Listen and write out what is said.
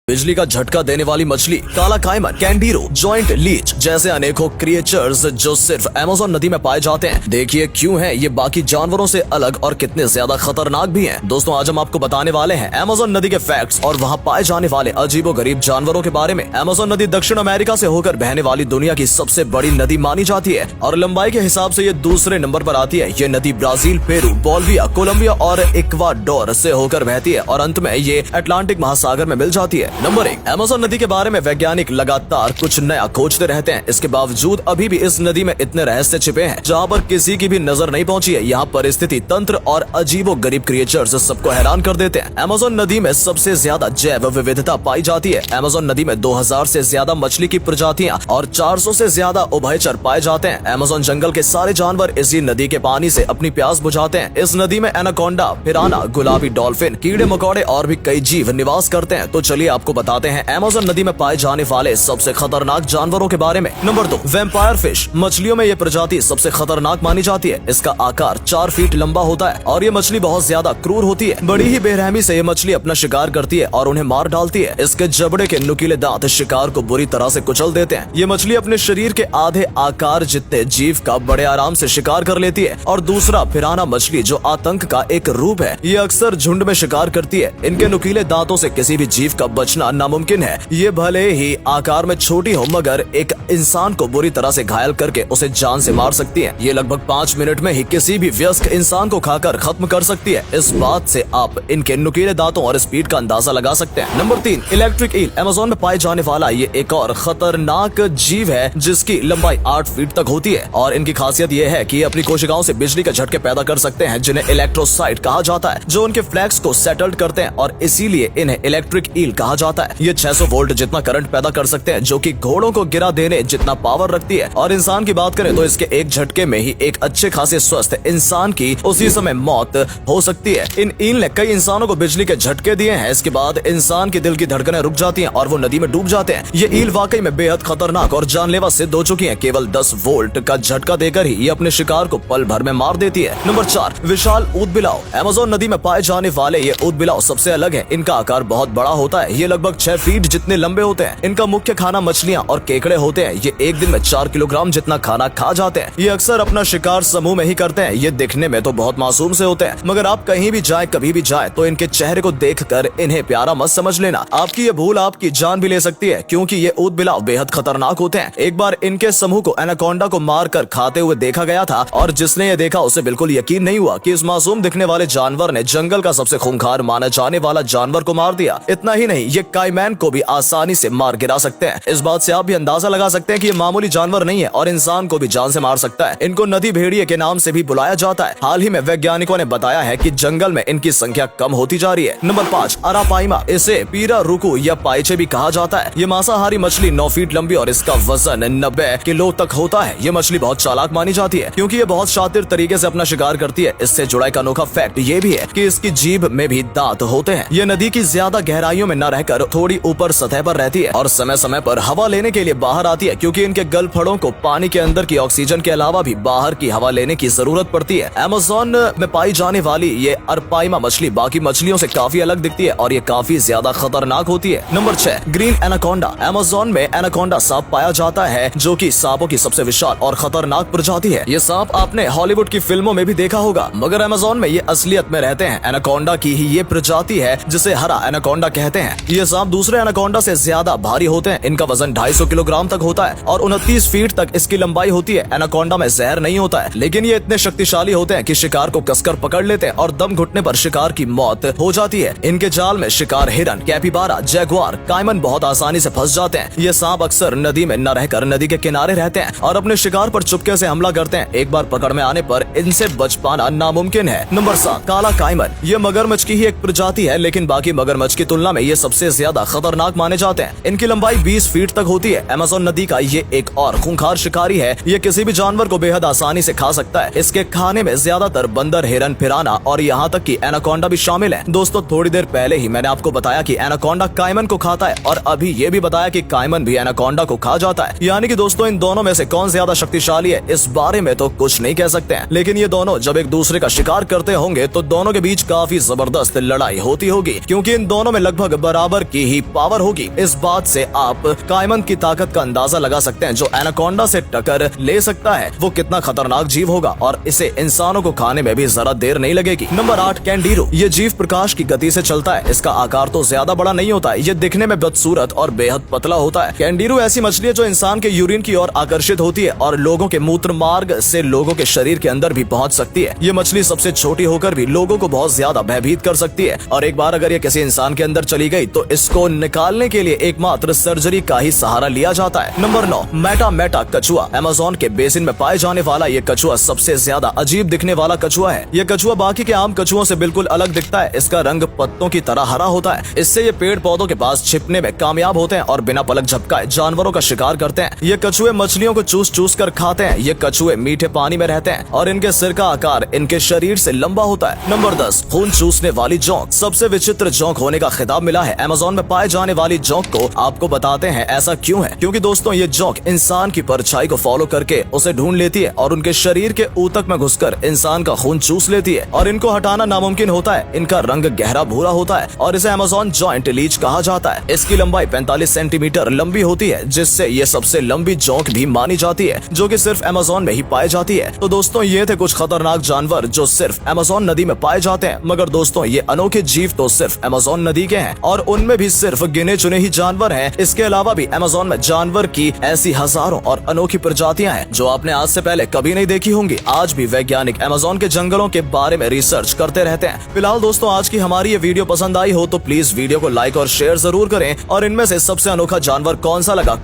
बिजली का झटका देने वाली मछली, काला काइमन, कैंडीरो, जॉइंट लीच जैसे अनेकों क्रिएचर्स जो सिर्फ अमेज़न नदी में पाए जाते हैं। देखिए क्यों है ये बाकी जानवरों से अलग और कितने ज्यादा खतरनाक भी हैं। दोस्तों आज हम आपको बताने वाले हैं अमेज़न नदी के फैक्ट्स और वहाँ पाए जाने वाले अजीबोगरीब जानवरों के बारे में। अमेज़न नदी दक्षिण अमेरिका से होकर बहने वाली दुनिया की सबसे बड़ी नदी मानी जाती है और लंबाई के हिसाब से ये दूसरे नंबर पर आती है। ये नदी ब्राजील, पेरू, बोलिविया, कोलंबिया और इक्वाडोर से होकर बहती है और अंत में ये अटलांटिक महासागर में मिल जाती है। नंबर 1, अमेज़न नदी के बारे में वैज्ञानिक लगातार कुछ नया खोजते रहते हैं। इसके बावजूद अभी भी इस नदी में इतने रहस्य छिपे हैं जहाँ पर किसी की भी नजर नहीं पहुँची है। यहाँ परिस्थिति तंत्र और अजीबोगरीब क्रिएचर्स सबको हैरान कर देते हैं। अमेज़न नदी में सबसे ज्यादा जैव विविधता पाई जाती है। अमेज़न नदी में 2000 से ज्यादा मछली की प्रजातियां और 400 से ज्यादा उभयचर पाए जाते हैं। अमेज़न जंगल के सारे जानवर इसी नदी के पानी से अपनी प्यास बुझाते हैं। इस नदी में एनाकोंडा, पिराना, गुलाबी डॉल्फिन, कीड़े मकोड़े और भी कई जीव निवास करते हैं। तो चलिए आपको बताते हैं अमेज़न नदी में पाए जाने वाले सबसे खतरनाक जानवरों के बारे में। Number 2, vampire fish. मछलियों में ये प्रजाति सबसे खतरनाक मानी जाती है। इसका आकार 4 फीट लंबा होता है और ये मछली बहुत ज्यादा क्रूर होती है। बड़ी ही बेरहमी से ये मछली अपना शिकार करती है और उन्हें मार डालती है। इसके जबड़े के नुकीले दांत शिकार को बुरी तरह से कुचल देते हैं। ये मछली अपने शरीर के आधे आकार जितने जीव का बड़े आराम से शिकार कर लेती है। और दूसरा पिराना मछली जो आतंक का एक रूप है। ये अक्सर झुंड में शिकार करती है। इनके नुकीले दांतों से किसी भी जीव का बचना नामुमकिन है। ये भले ही आकार में छोटी हो मगर एक इंसान को बुरी तरह से घायल करके उसे जान से मार सकती है। ये लगभग 5 मिनट में ही किसी भी वयस्क इंसान को खाकर खत्म कर सकती है। इस बात से आप इनके नुकीले दांतों और स्पीड का अंदाजा लगा सकते हैं। Number 3, electric eel. अमेज़न में पाए जाने वाला ये एक और खतरनाक जीव है जिसकी लंबाई 8 फीट तक होती है और इनकी खासियत ये है कि ये अपनी कोशिकाओं से बिजली के झटके पैदा कर सकते हैं जिन्हें इलेक्ट्रोसाइट कहा जाता है, जो उनके फ्लैक्स को सेटल्ड करते हैं और इसीलिए इन्हें इलेक्ट्रिक ईल कहा जाता है। ये 600 वोल्ट जितना करंट पैदा कर सकते हैं जो कि घोड़ों को गिरा देने जितना पावर रखती है। और इंसान की बात करें तो इसके एक झटके में ही एक अच्छे खासे स्वस्थ इंसान की उसी समय मौत हो सकती है। इन ईल ने कई इंसानों को बिजली के झटके दिए हैं। इसके बाद इंसान के दिल की धड़कनें रुक जाती हैं और वो नदी में डूब जाते हैं। ये ईल वाकई में बेहद खतरनाक और जानलेवा सिद्ध हो चुकी है। केवल 10 वोल्ट का झटका देकर ही ये अपने शिकार को पल भर में मार देती है। नंबर 4, विशाल ऊदबिलाव। अमेज़न नदी में पाए जाने वाले ये ऊदबिलाव सबसे अलग है। इनका आकार बहुत बड़ा होता है। ये लगभग 6 फीट जितने लंबे होते हैं। इनका मुख्य खाना मछलियां और केकड़े होते हैं। ये एक दिन में 4 किलोग्राम जितना खाना खा जाते हैं। ये अक्सर अपना शिकार समूह में ही करते हैं। ये दिखने में तो बहुत मासूम से होते हैं मगर आप कहीं भी जाए कभी भी जाए तो इनके चेहरे को देखकर इन्हें प्यारा मत समझ लेना। आपकी ये भूल आपकी जान भी ले सकती है क्योंकि ये ऊदबिलाव बेहद खतरनाक होते हैं। एक बार इनके समूह को एनाकोंडा को मारकर खाते हुए देखा गया था और जिसने ये देखा उसे बिल्कुल यकीन नहीं हुआ कि इस मासूम दिखने वाले जानवर ने जंगल का सबसे खूंखार माना जाने वाला जानवर को मार दिया। इतना ही नहीं, ये काइमैन को भी आसानी से मार गिरा सकते हैं। इस बात से आप भी अंदाजा लगा सकते हैं कि ये मामूली जानवर नहीं है और इंसान को भी जान से मार सकता है। इनको नदी भेड़िए के नाम से भी बुलाया जाता है। हाल ही में वैज्ञानिकों ने बताया है कि जंगल में इनकी संख्या कम होती जा रही है। नंबर 5, अरापाइमा। इसे पीरा रुकू या पाइचे भी कहा जाता है। ये मांसाहारी मछली 9 फीट लंबी और इसका वजन 90 किलो तक होता है। ये मछली बहुत चालाक मानी जाती है क्योंकि ये बहुत शातिर तरीके से अपना शिकार करती है। इससे जुड़ा एक अनोखा फैक्ट ये भी है कि इसकी जीभ में भी दांत होते हैं। ये नदी की ज्यादा गहराइयों में न रहकर थोड़ी ऊपर सतह पर रहती है और समय समय पर हवा लेने के लिए बाहर आती है क्योंकि इनके गलफड़ों को पानी के अंदर की ऑक्सीजन के अलावा भी बाहर की हवा लेने की जरूरत पड़ती है। अमेज़न में पाई जाने वाली ये अरापाइमा मछली बाकी मछलियों से काफी अलग दिखती है और ये काफी ज्यादा खतरनाक होती है। Number 6, green anaconda. अमेज़न में एनाकोंडा सांप पाया जाता है जो कि सांपों की सबसे विशाल और खतरनाक प्रजाति है। ये सांप आपने हॉलीवुड की फिल्मों में भी देखा होगा मगर अमेज़न में ये असलियत में रहते हैं। एनाकोंडा की ही ये प्रजाति है जिसे हरा एनाकोंडा कहते हैं। ये सांप दूसरे एनाकोंडा से ज्यादा भारी होते हैं। इनका वजन 250 किलोग्राम तक होता है और 29 फीट तक इसकी लंबाई होती है। एनाकोंडा में जहर नहीं होता है लेकिन ये इतने शक्तिशाली होते हैं कि शिकार को कसकर पकड़ लेते हैं और दम घुटने पर शिकार की मौत हो जाती है। इनके जाल में शिकार हिरन, कैपिबारा, जैगुआर, काइमन बहुत आसानी से फंस जाते हैं। ये सांप अक्सर नदी में न रहकर नदी के किनारे रहते हैं और अपने शिकार पर चुपके से हमला करते हैं। एक बार पकड़ में आने पर इनसे बच पाना नामुमकिन है। नंबर 7, काला काइमन। ये मगरमच्छ की ही एक प्रजाति है लेकिन बाकी मगरमच्छ की तुलना में ये सबसे ज्यादा खतरनाक माने जाते हैं। इनकी लंबाई 20 फीट तक होती है। अमेज़न नदी का ये एक और खूंखार शिकारी है। ये किसी भी जानवर को बेहद आसानी से खा सकता है। इसके खाने में ज्यादातर बंदर, हिरन, पिराना और यहाँ तक कि एनाकोंडा भी शामिल है। दोस्तों थोड़ी देर पहले ही मैंने आपको बताया कि एनाकोंडा काइमन को खाता है और अभी ये भी बताया कि काइमन भी एनाकोंडा को खा जाता है। यानी कि दोस्तों इन दोनों में से कौन ज्यादा शक्तिशाली है इस बारे में तो कुछ नहीं कह सकते हैं लेकिन ये दोनों जब एक दूसरे का शिकार करते होंगे तो दोनों के बीच काफी जबरदस्त लड़ाई होती होगी क्योंकि इन दोनों में लगभग बराबर जानवर की ही पावर होगी। इस बात से आप कायमन की ताकत का अंदाजा लगा सकते हैं। जो एनाकोंडा से टक्कर ले सकता है वो कितना खतरनाक जीव होगा और इसे इंसानों को खाने में भी जरा देर नहीं लगेगी। नंबर 8 कैंडीरो। ये जीव प्रकाश की गति से चलता है। इसका आकार तो ज्यादा बड़ा नहीं होता है, ये दिखने में बदसूरत और बेहद पतला होता है। कैंडीरो ऐसी मछली है जो इंसान के यूरिन की ओर आकर्षित होती है और लोगों के मूत्र मार्ग से लोगों के शरीर के अंदर भी पहुंच सकती है। ये मछली सबसे छोटी होकर भी लोगों को बहुत ज्यादा भयभीत कर सकती है और एक बार अगर ये किसी इंसान के अंदर चली गई तो इसको निकालने के लिए एकमात्र सर्जरी का ही सहारा लिया जाता है। नंबर 9 मैटा कछुआ। अमेज़न के बेसिन में पाए जाने वाला ये कछुआ सबसे ज्यादा अजीब दिखने वाला कछुआ है। ये कछुआ बाकी के आम कछुओं से बिल्कुल अलग दिखता है। इसका रंग पत्तों की तरह हरा होता है। इससे ये पेड़ पौधों के पास छिपने में कामयाब होते हैं और बिना पलक झपकाए जानवरों का शिकार करते हैं। ये कछुए मछलियों को चूस कर खाते हैं। ये कछुए मीठे पानी में रहते हैं और इनके सिर का आकार इनके शरीर से लंबा होता है। नंबर 10 खून चूसने वाली जोंक। सबसे विचित्र जोंक होने का खिताब मिला है अमेज़न में पाए जाने वाली जोंक को। आपको बताते हैं ऐसा क्यों है। क्योंकि दोस्तों ये जोंक इंसान की परछाई को फॉलो करके उसे ढूंढ लेती है और उनके शरीर के ऊतक में घुसकर इंसान का खून चूस लेती है और इनको हटाना नामुमकिन होता है। इनका रंग गहरा भूरा होता है और इसे अमेज़न जॉइंट लीच कहा जाता है। इसकी लंबाई 45 सेंटीमीटर लंबी होती है, जिससे ये सबसे लंबी जोंक भी मानी जाती है, जो कि सिर्फ अमेज़न में ही पाई जाती है। तो दोस्तों ये थे कुछ खतरनाक जानवर जो सिर्फ अमेज़न नदी में पाए जाते हैं। मगर दोस्तों ये अनोखे जीव तो सिर्फ अमेज़न नदी के हैं और उनमें भी सिर्फ गिने चुने ही जानवर हैं। इसके अलावा भी अमेज़न में जानवर की ऐसी हजारों और अनोखी प्रजातियां हैं जो आपने आज से पहले कभी नहीं देखी होंगी। आज भी वैज्ञानिक अमेज़न के जंगलों के बारे में रिसर्च करते रहते हैं। फिलहाल दोस्तों आज की हमारी ये वीडियो पसंद आई हो तो प्लीज वीडियो को लाइक और शेयर जरूर करें और इनमें से सबसे अनोखा जानवर कौन सा लगा